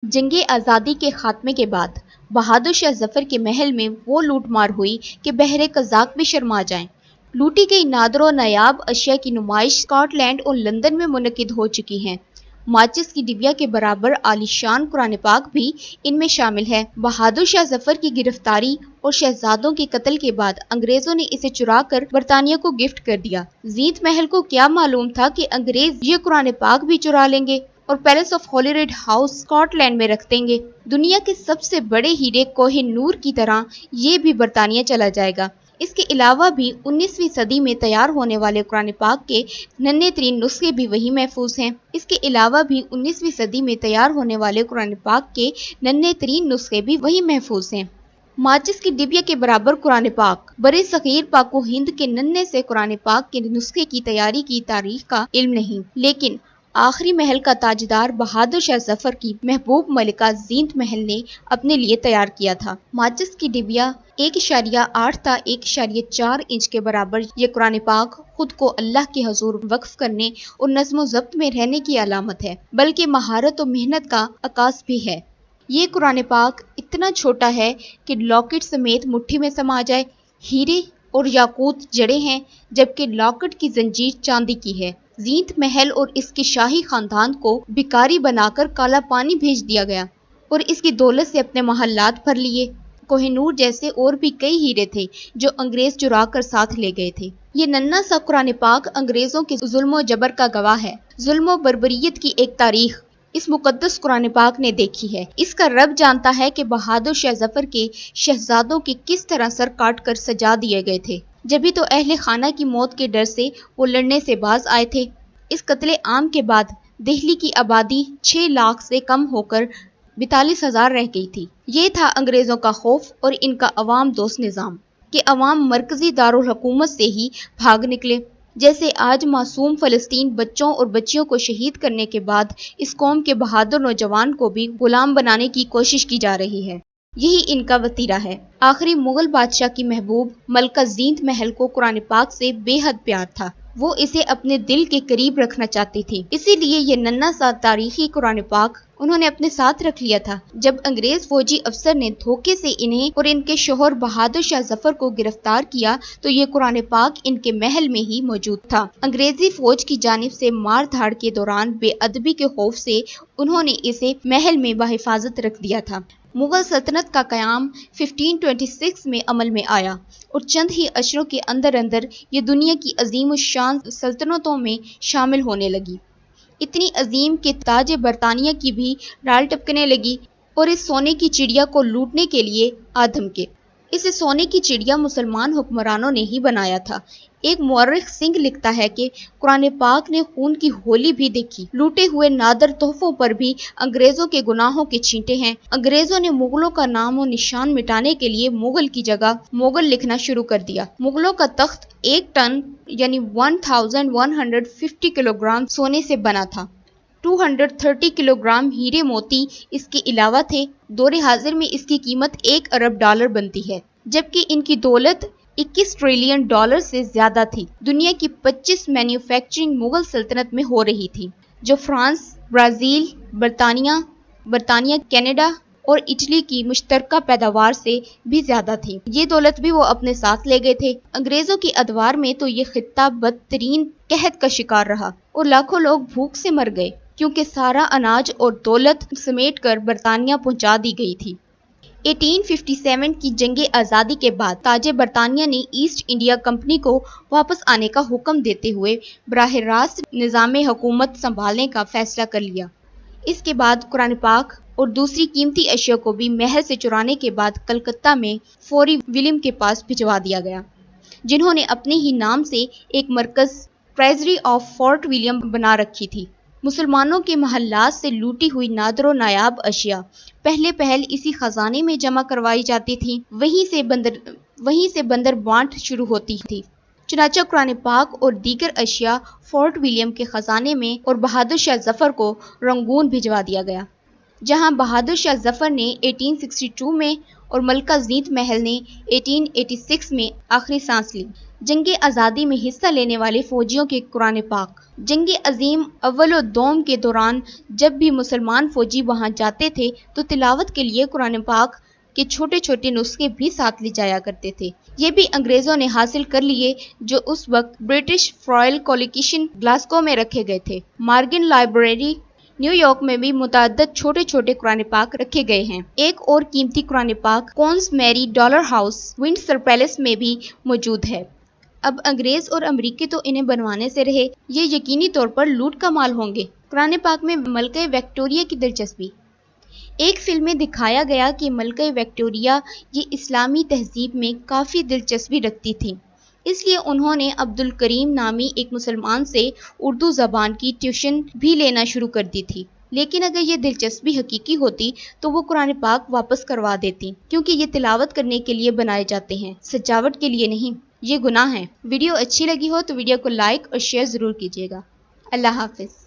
جنگ آزادی کے خاتمے کے بعد بہادر شاہ ظفر کے محل میں وہ لوٹ مار ہوئی کہ بحر قزاق بھی شرما جائیں۔ لوٹی گئی نادر و نایاب اشیاء کی نمائش اسکاٹ لینڈ اور لندن میں منعقد ہو چکی ہیں۔ ماچس کی ڈبیا کے برابر عالی شان قرآن پاک بھی ان میں شامل ہے۔ بہادر شاہ ظفر کی گرفتاری اور شہزادوں کے قتل کے بعد انگریزوں نے اسے چرا کر برطانیہ کو گفٹ کر دیا۔ زینت محل کو کیا معلوم تھا کہ انگریز یہ قرآن پاک بھی چرا لیں گے اور palace of Holyrood house Scotland میں رکھ دیں گے۔ دنیا کے سب سے بڑے ہیرے کوہ نور کی طرح یہ بھی برطانیہ چلا جائے گا۔ اس کے علاوہ بھی 19ویں صدی میں تیار ہونے والے قرآن پاک کے ننھے ترین نسخے بھی وہی محفوظ ہیں۔ اس کے علاوہ بھی 19ویں صدی میں تیار ہونے والے قرآن پاک کے ننھے ترین نسخے بھی وہی محفوظ ہیں۔ ماچس کی ڈبیا کے برابر قرآن پاک۔ برصغیر پاک و ہند کے ننھے سے قرآن پاک کے نسخے کی تیاری کی تاریخ کا علم نہیں، لیکن آخری محل کا تاجدار بہادر شاہ ظفر کی محبوب ملکہ زینت محل نے اپنے لیے تیار کیا تھا۔ ماچس کی ڈبیا 1.8 تا 1.4 انچ کے برابر یہ قرآن پاک خود کو اللہ کے حضور وقف کرنے اور نظم و ضبط میں رہنے کی علامت ہے، بلکہ مہارت و محنت کا عکاس بھی ہے۔ یہ قرآن پاک اتنا چھوٹا ہے کہ لاکٹ سمیت مٹھی میں سما جائے۔ ہیرے اور یاقوت جڑے ہیں، جبکہ لاکٹ کی زنجیر چاندی کی ہے۔ زینت محل اور اس کے شاہی خاندان کو بھکاری بنا کر کالا پانی بھیج دیا گیا اور اس کی دولت سے اپنے محلات بھر لیے۔ کوہ نور جیسے اور بھی کئی ہیرے تھے جو انگریز چرا کر ساتھ لے گئے تھے۔ یہ ننھا سا قرآن پاک انگریزوں کے ظلم و جبر کا گواہ ہے۔ ظلم و بربریت کی ایک تاریخ اس مقدس قرآن پاک نے دیکھی ہے۔ اس کا رب جانتا ہے کہ بہادر شاہ ظفر کے شہزادوں کے کس طرح سر کاٹ کر سجا دیے گئے تھے، جبھی تو اہل خانہ کی موت کے ڈر سے وہ لڑنے سے باز آئے تھے۔ اس قتل عام کے بعد دہلی کی آبادی 6 لاکھ سے کم ہو کر 42,000 رہ گئی تھی۔ یہ تھا انگریزوں کا خوف اور ان کا عوام دوست نظام کہ عوام مرکزی دارالحکومت سے ہی بھاگ نکلے۔ جیسے آج معصوم فلسطین بچوں اور بچیوں کو شہید کرنے کے بعد اس قوم کے بہادر نوجوان کو بھی غلام بنانے کی کوشش کی جا رہی ہے۔ یہی ان کا وتیرہ ہے۔ آخری مغل بادشاہ کی محبوب ملکہ زینت محل کو قرآن پاک سے بے حد پیار تھا۔ وہ اسے اپنے دل کے قریب رکھنا چاہتی تھی، اسی لیے یہ ننھا سا تاریخی قرآن پاک انہوں نے اپنے ساتھ رکھ لیا تھا۔ جب انگریز فوجی افسر نے دھوکے سے انہیں اور ان کے شوہر بہادر شاہ ظفر کو گرفتار کیا تو یہ قرآن پاک ان کے محل میں ہی موجود تھا۔ انگریزی فوج کی جانب سے مار دھاڑ کے دوران بے ادبی کے خوف سے انہوں نے اسے محل میں بحفاظت رکھ دیا تھا۔ مغل سلطنت کا قیام 1526 میں عمل میں آیا اور چند ہی اشروں کے اندر اندر یہ دنیا کی عظیم الشان سلطنتوں میں شامل ہونے لگی۔ اتنی عظیم کہ تاج برطانیہ کی بھی ڈال ٹپکنے لگی اور اس سونے کی چڑیا کو لوٹنے کے لیے آدم کے۔ اسے سونے کی چڑیا مسلمان حکمرانوں نے ہی بنایا تھا۔ ایک مورخ سنگھ لکھتا ہے کہ قرآن پاک نے خون کی ہولی بھی دیکھی، لوٹے ہوئے نادر تحفوں پر بھی انگریزوں کے گناہوں کے چھینٹے ہیں۔ انگریزوں نے مغلوں کا نام و نشان مٹانے کے لیے مغل کی جگہ موغل لکھنا شروع کر دیا۔ مغلوں کا تخت 1 ٹن یعنی 1150 کلو گرام سونے سے بنا تھا۔ 230 کلو گرام ہیرے موتی اس کے علاوہ تھے۔ دور حاضر میں اس کی قیمت $1 ارب بنتی ہے، جبکہ ان کی دولت $21 ٹریلین سے زیادہ تھی۔ دنیا کی 25 مینوفیکچرنگ مغل سلطنت میں ہو رہی تھی، جو فرانس، برازیل، برطانیہ، کینیڈا اور اٹلی کی مشترکہ پیداوار سے بھی زیادہ تھی۔ یہ دولت بھی وہ اپنے ساتھ لے گئے تھے۔ انگریزوں کی ادوار میں تو یہ خطہ بدترین قحط کا شکار رہا اور لاکھوں لوگ بھوک سے مر گئے، کیونکہ سارا اناج اور دولت سمیٹ کر برطانیہ پہنچا دی گئی تھی۔ 1857 کی جنگ آزادی کے بعد تاج برطانیہ نے ایسٹ انڈیا کمپنی کو واپس آنے کا حکم دیتے ہوئے براہ راست نظام حکومت سنبھالنے کا فیصلہ کر لیا۔ اس کے بعد قرآن پاک اور دوسری قیمتی اشیاء کو بھی محل سے چرانے کے بعد کلکتہ میں فوری ولیم کے پاس بھجوا دیا گیا، جنہوں نے اپنے ہی نام سے ایک مرکز ٹریزری آف فورٹ ولیم بنا رکھی تھی۔ مسلمانوں کے محلات سے لوٹی ہوئی نادر و نایاب اشیاء پہل اسی خزانے میں جمع کروائی جاتی تھیں، وہیں سے بندر بانٹ شروع ہوتی تھی۔ چنانچہ قرآن پاک اور دیگر اشیاء فورٹ ولیم کے خزانے میں اور بہادر شاہ ظفر کو رنگون بھجوا دیا گیا، جہاں بہادر شاہ ظفر نے 1862 میں اور ملکہ زینت محل نے 1886 میں آخری سانس لی۔ جنگ آزادی میں حصہ لینے والے فوجیوں کے قرآن پاک۔ جنگ عظیم اول و دوم کے دوران جب بھی مسلمان فوجی وہاں جاتے تھے تو تلاوت کے لیے قرآن پاک کے چھوٹے چھوٹے نسخے بھی ساتھ لے جایا کرتے تھے۔ یہ بھی انگریزوں نے حاصل کر لیے جو اس وقت برٹش رائل کلیکشن گلاسگو میں رکھے گئے تھے۔ مارگن لائبریری نیو یارک میں بھی متعدد چھوٹے چھوٹے قرآن پاک رکھے گئے ہیں۔ ایک اور قیمتی قرآن پاک کونز میری ڈالر ہاؤس ونڈسر پیلس میں بھی موجود ہے۔ اب انگریز اور امریکی تو انہیں بنوانے سے رہے، یہ یقینی طور پر لوٹ کا مال ہوں گے۔ قرآن پاک میں ملکہ وکٹوریہ کی دلچسپی۔ ایک فلم میں دکھایا گیا کہ ملکہ وکٹوریہ یہ اسلامی تہذیب میں کافی دلچسپی رکھتی تھی، اس لیے انہوں نے عبد الکریم نامی ایک مسلمان سے اردو زبان کی ٹیوشن بھی لینا شروع کر دی تھی۔ لیکن اگر یہ دلچسپی حقیقی ہوتی تو وہ قرآن پاک واپس کروا دیتی، کیونکہ یہ تلاوت کرنے کے لیے بنائے جاتے ہیں، سجاوٹ کے لیے نہیں۔ یہ گناہ ہے۔ ویڈیو اچھی لگی ہو تو ویڈیو کو لائک اور شیئر ضرور کیجیے گا۔ اللہ حافظ۔